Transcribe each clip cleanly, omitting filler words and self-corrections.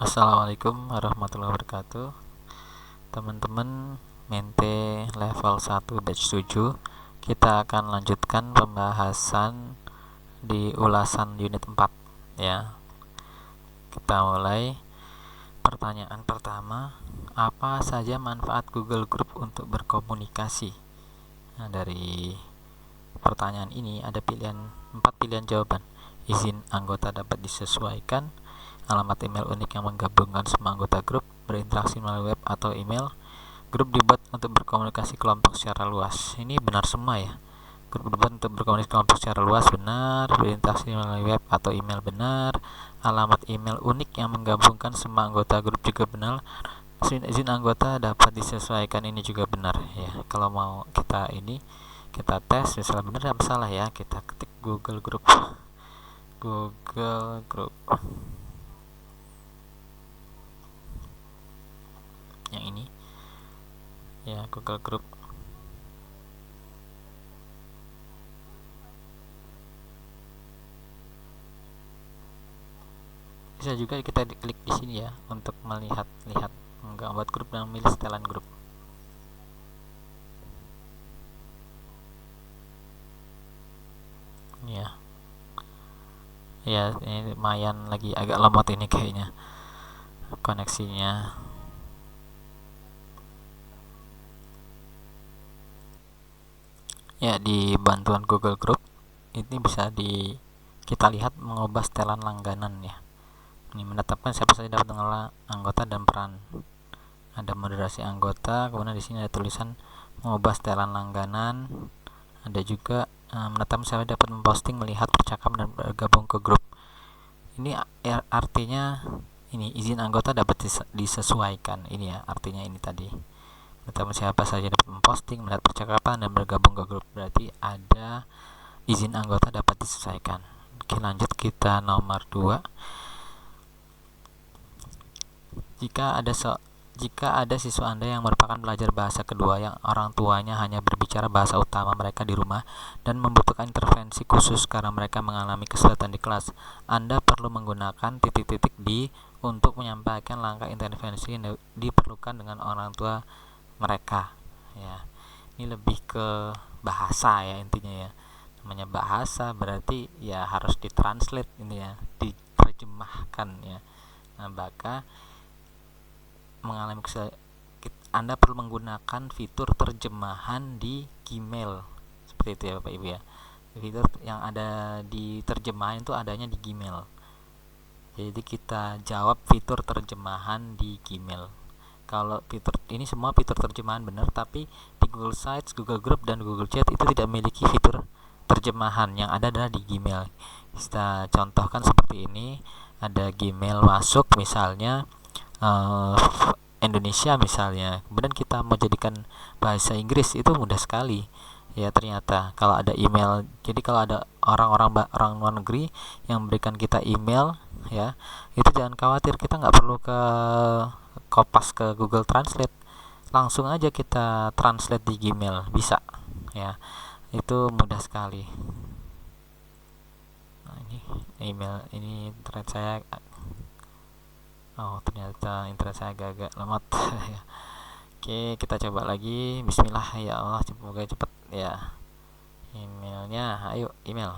Assalamualaikum warahmatullahi wabarakatuh. Teman-teman Mente level 1 batch 7, kita akan lanjutkan pembahasan di ulasan unit 4 ya. Kita mulai. Pertanyaan pertama, apa saja manfaat Google Group untuk berkomunikasi? Nah, dari pertanyaan ini ada 4 pilihan jawaban. Izin anggota dapat disesuaikan, alamat email unik yang menggabungkan semua anggota grup, berinteraksi melalui web atau email, grup dibuat untuk berkomunikasi kelompok secara luas. Ini benar semua ya. Grup dibuat untuk berkomunikasi kelompok secara luas benar, berinteraksi melalui web atau email benar, alamat email unik yang menggabungkan semua anggota grup juga benar, izin anggota dapat disesuaikan ini juga benar ya. Kalau mau kita tes misalnya benar apa salah ya, kita ketik Google Group yang ini ya, Google Group. Bisa juga kita klik di sini ya untuk melihat membuat grup dan memilih setelan grup. Ya, ini lumayan lagi agak lemot ini kayaknya koneksinya. Ya, di bantuan Google Group ini bisa kita lihat mengubah setelan langganan ya. Ini menetapkan siapa saja dapat mengelola anggota dan peran. Ada moderasi anggota, kemudian di sini ada tulisan mengubah setelan langganan. Ada juga menetapkan siapa dapat memposting, melihat, percakapan dan bergabung ke grup. Ini artinya ini izin anggota dapat disesuaikan. Ini ya artinya ini tadi. Menetapkan siapa saja dapat memposting, melihat percakapan dan bergabung ke grup. Berarti ada izin anggota dapat disesuaikan. Oke, lanjut kita nomor 2. Jika ada siswa Anda yang merupakan pelajar bahasa kedua yang orang tuanya hanya berbicara bahasa utama mereka di rumah dan membutuhkan intervensi khusus karena mereka mengalami kesulitan di kelas, Anda perlu menggunakan titik-titik di untuk menyampaikan langkah intervensi yang diperlukan dengan orang tua mereka. Ya, ini lebih ke bahasa ya intinya ya. Namanya bahasa berarti ya harus ditranslate ini ya, diterjemahkan ya. Nah, maka mengalami Anda perlu menggunakan fitur terjemahan di Gmail seperti itu ya Bapak Ibu ya. Fitur yang ada di terjemahan itu adanya di Gmail. Jadi kita jawab fitur terjemahan di Gmail. Kalau fitur ini semua fitur terjemahan benar, tapi di Google Sites, Google Group dan Google Chat itu tidak memiliki fitur terjemahan. Yang ada adalah di Gmail. Kita contohkan seperti ini. Ada Gmail masuk misalnya Indonesia misalnya, kemudian kita mau jadikan bahasa Inggris, itu mudah sekali ya. Ternyata kalau ada email, jadi kalau ada orang luar negeri yang memberikan kita email ya, itu jangan khawatir, kita nggak perlu kopas ke Google Translate, langsung aja kita translate di Gmail, bisa ya, itu mudah sekali. Nah, ini email, ini internet saya, ternyata internet saya agak lemot. Oke, kita coba lagi. Bismillah ya Allah, semoga cepet ya. Emailnya, ayo email.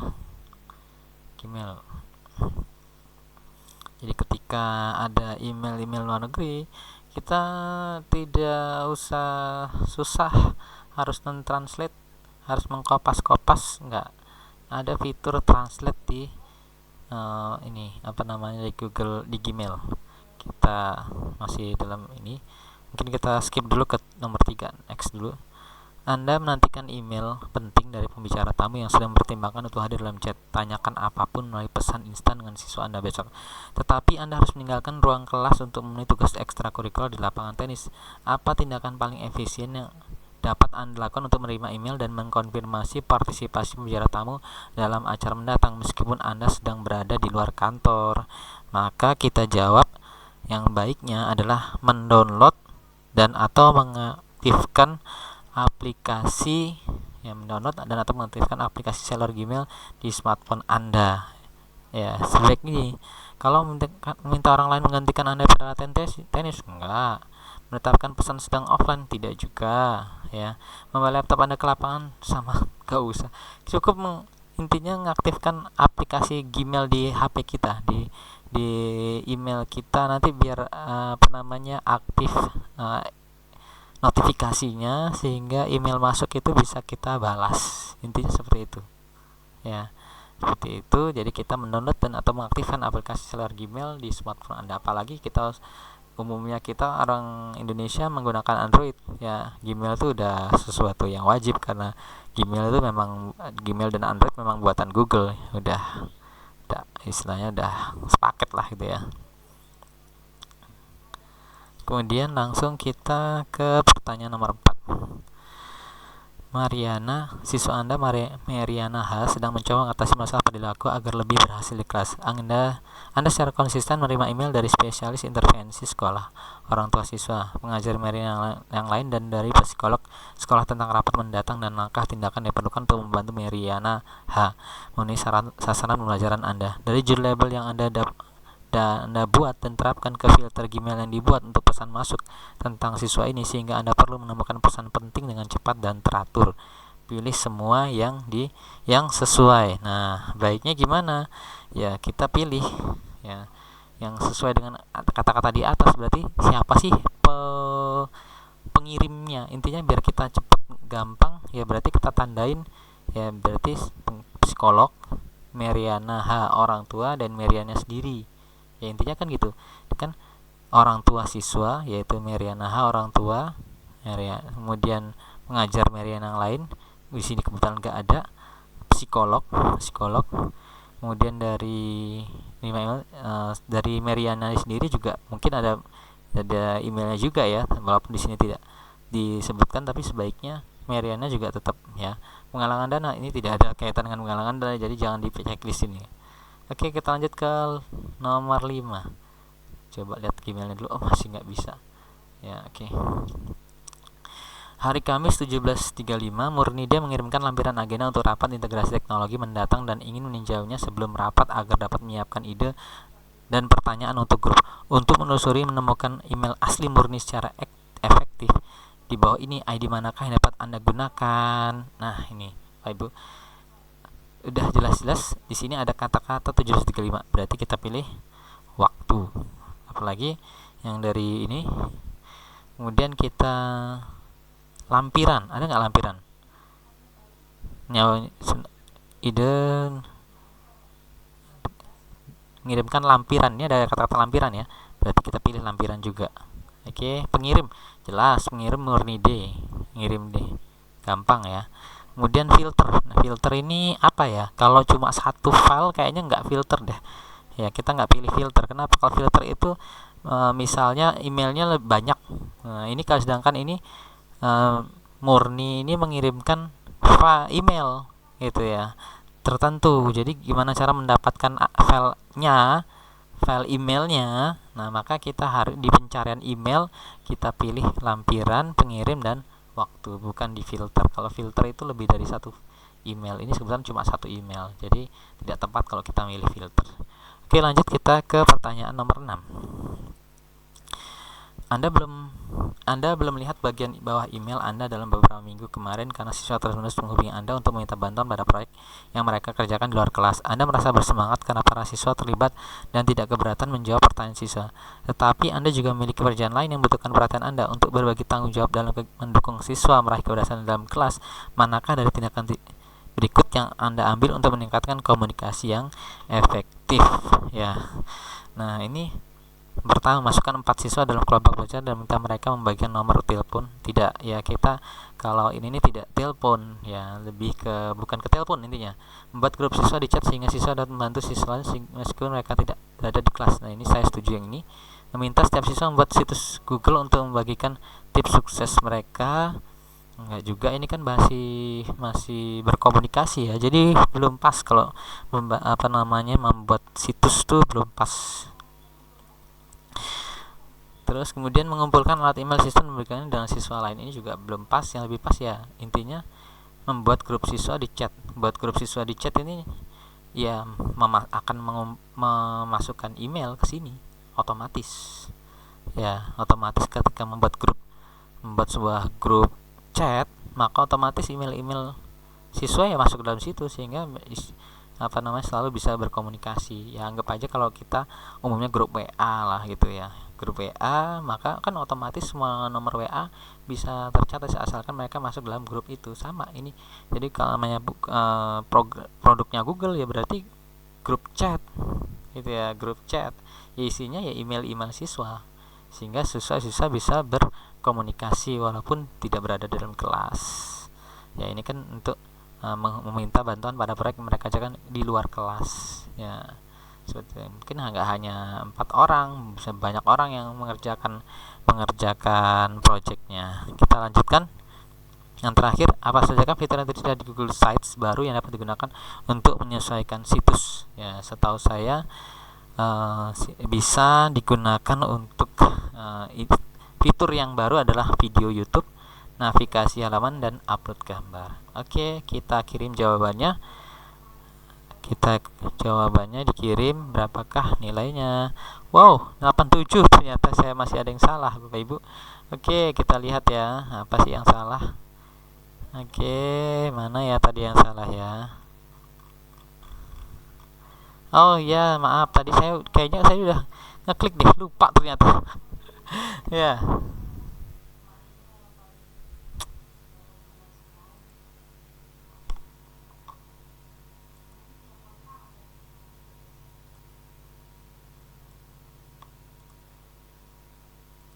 Jadi ketika ada email luar negeri, kita tidak usah susah harus translate, harus mengkopas-kopas, enggak. Ada fitur translate di ini di Google, di Gmail. Kita masih dalam ini, mungkin kita skip dulu ke nomor 3, next dulu. Anda menantikan email penting dari pembicara tamu yang sedang mempertimbangkan untuk hadir dalam chat. Tanyakan apapun melalui pesan instan dengan siswa Anda besok. Tetapi Anda harus meninggalkan ruang kelas untuk memenuhi tugas ekstrakurikuler di lapangan tenis. Apa tindakan paling efisien yang dapat Anda lakukan untuk menerima email dan mengkonfirmasi partisipasi pembicara tamu dalam acara mendatang meskipun Anda sedang berada di luar kantor? Maka kita jawab, yang baiknya adalah mendownload dan atau mengaktifkan aplikasi mengaktifkan aplikasi seluler Gmail di smartphone Anda. Ya, sebaiknya Kalau minta orang lain menggantikan Anda pada latihan tenis, enggak. Menetapkan pesan sedang offline, tidak juga, ya. Membawa laptop Anda ke lapangan, sama, gak usah. Cukup intinya mengaktifkan aplikasi Gmail di HP kita, di email kita, nanti biar aktif notifikasinya, sehingga email masuk itu bisa kita balas. Intinya seperti itu, ya. Seperti itu. Jadi kita mendownload dan atau mengaktifkan aplikasi seluler Gmail di smartphone Anda. Apalagi umumnya kita orang Indonesia menggunakan Android, ya. Gmail itu udah sesuatu yang wajib, karena Gmail dan Android memang buatan Google. Udah istilahnya udah sepaket lah gitu ya. Kemudian langsung kita ke pertanyaan nomor 4. Mariana, siswa Anda Mariana H sedang mencoba mengatasi masalah perilaku agar lebih berhasil di kelas. Anda secara konsisten menerima email dari spesialis intervensi sekolah, orang tua siswa, pengajar Mariana yang lain, dan dari psikolog sekolah tentang rapat mendatang dan langkah tindakan yang diperlukan untuk membantu Mariana H memenuhi sasaran pembelajaran Anda. Dari judul label yang Anda buat dan terapkan ke filter Gmail yang dibuat untuk pesan masuk tentang siswa ini, sehingga Anda perlu menemukan pesan penting dengan cepat dan teratur. Pilih semua yang sesuai. Nah, baiknya gimana? Ya, kita pilih ya yang sesuai dengan kata-kata di atas. Berarti siapa sih pengirimnya? Intinya biar kita cepat gampang, ya berarti kita tandain, ya berarti psikolog, Mariana H orang tua, dan Mariana sendiri. Ya intinya kan gitu kan, orang tua siswa yaitu Mariana H orang tua, kemudian pengajar Mariana yang lain, di sini kebetulan nggak ada, psikolog, kemudian dari email dari Mariana sendiri juga mungkin ada emailnya juga ya, walaupun di sini tidak disebutkan, tapi sebaiknya Mariana juga tetap, ya. Penggalangan dana ini tidak ada kaitan dengan penggalangan dana, jadi jangan di checklist ini. Oke, kita lanjut ke nomor 5. Coba lihat Gmailnya dulu. Oh, masih nggak bisa. Ya, oke. Hari Kamis 17.35, Murnida mengirimkan lampiran agenda untuk rapat integrasi teknologi mendatang dan ingin meninjaunya sebelum rapat agar dapat menyiapkan ide dan pertanyaan untuk grup. Untuk menelusuri menemukan email asli Murni secara efektif, di bawah ini ID manakah yang dapat Anda gunakan? Nah, ini, Pak Ibu. Udah jelas-jelas di sini ada kata-kata 735, berarti kita pilih waktu. Apalagi yang dari ini. Kemudian kita lampiran, ada nggak lampiran? Ide mengirimkan lampiran, ini ada kata-kata lampiran ya, berarti kita pilih lampiran juga. Oke, pengirim, jelas pengirim Murnide, ngirim deh, gampang ya. Kemudian filter. Nah, filter ini apa ya? Kalau cuma satu file kayaknya nggak filter deh. Ya, kita nggak pilih filter. Kenapa? Kalau filter itu misalnya emailnya lebih banyak. Nah, ini kalau sedangkan ini Murni ini mengirimkan email gitu ya, tertentu. Jadi gimana cara mendapatkan file emailnya? Nah, maka kita harus di pencarian email kita pilih lampiran, pengirim, dan waktu, bukan di filter. Kalau filter itu lebih dari satu email, ini sebenarnya cuma satu email, jadi tidak tepat kalau kita milih filter. Oke, lanjut kita ke pertanyaan nomor 6. Anda belum melihat bagian bawah email Anda dalam beberapa minggu kemarin karena siswa terus-menerus menghubungi Anda untuk meminta bantuan pada proyek yang mereka kerjakan di luar kelas. Anda merasa bersemangat karena para siswa terlibat dan tidak keberatan menjawab pertanyaan siswa. Tetapi Anda juga memiliki pekerjaan lain yang membutuhkan perhatian Anda untuk berbagi tanggung jawab dalam mendukung siswa meraih keberhasilan dalam kelas. Manakah dari tindakan berikut yang Anda ambil untuk meningkatkan komunikasi yang efektif? Ya. Nah, ini pertama, masukkan 4 siswa dalam kelompok belajar dan minta mereka membagikan nomor telepon. Tidak, ya kita kalau ini tidak telepon, ya lebih ke bukan ke telepon intinya. Membuat grup siswa di chat sehingga siswa dapat membantu siswa lain meskipun mereka tidak berada di kelas. Nah, ini saya setuju yang ini. Meminta setiap siswa membuat situs Google untuk membagikan tips sukses mereka. Enggak juga, ini kan masih berkomunikasi ya. Jadi belum pas kalau membuat situs tuh belum pas. Terus kemudian mengumpulkan alat email siswa dan memberikannya dengan siswa lain, ini juga belum pas. Yang lebih pas ya intinya membuat grup siswa di chat. Buat grup siswa di chat ini ya akan memasukkan email ke sini otomatis. Ya, otomatis ketika membuat sebuah grup chat, maka otomatis email-email siswa ya masuk dalam situ, sehingga selalu bisa berkomunikasi. Ya, anggap aja kalau kita umumnya grup WA lah gitu ya, grup WA, maka kan otomatis semua nomor WA bisa tercatat asalkan mereka masuk dalam grup itu. Sama ini, jadi kalau namanya produknya Google ya berarti grup chat gitu ya, grup chat ya, isinya ya email siswa, sehingga siswa-siswa bisa berkomunikasi walaupun tidak berada dalam kelas. Ya, ini kan untuk meminta bantuan pada proyek yang mereka kerjakan di luar kelas. Ya, seperti mungkin nggak hanya 4 orang, bisa banyak orang yang mengerjakan proyeknya. Kita lanjutkan. Yang terakhir, apa saja kan fitur yang tersedia di Google Sites baru yang dapat digunakan untuk menyesuaikan situs? Ya, setahu saya bisa digunakan untuk fitur yang baru adalah video YouTube, navigasi halaman, dan upload gambar. Oke, kita kirim jawabannya. Dikirim. Berapakah nilainya? Wow, 87. Ternyata saya masih ada yang salah, Bapak Ibu. Oke, kita lihat ya, apa sih yang salah. Oke, mana ya tadi yang salah ya? Oh ya, maaf, tadi saya udah ngeklik deh, lupa ternyata. Ya.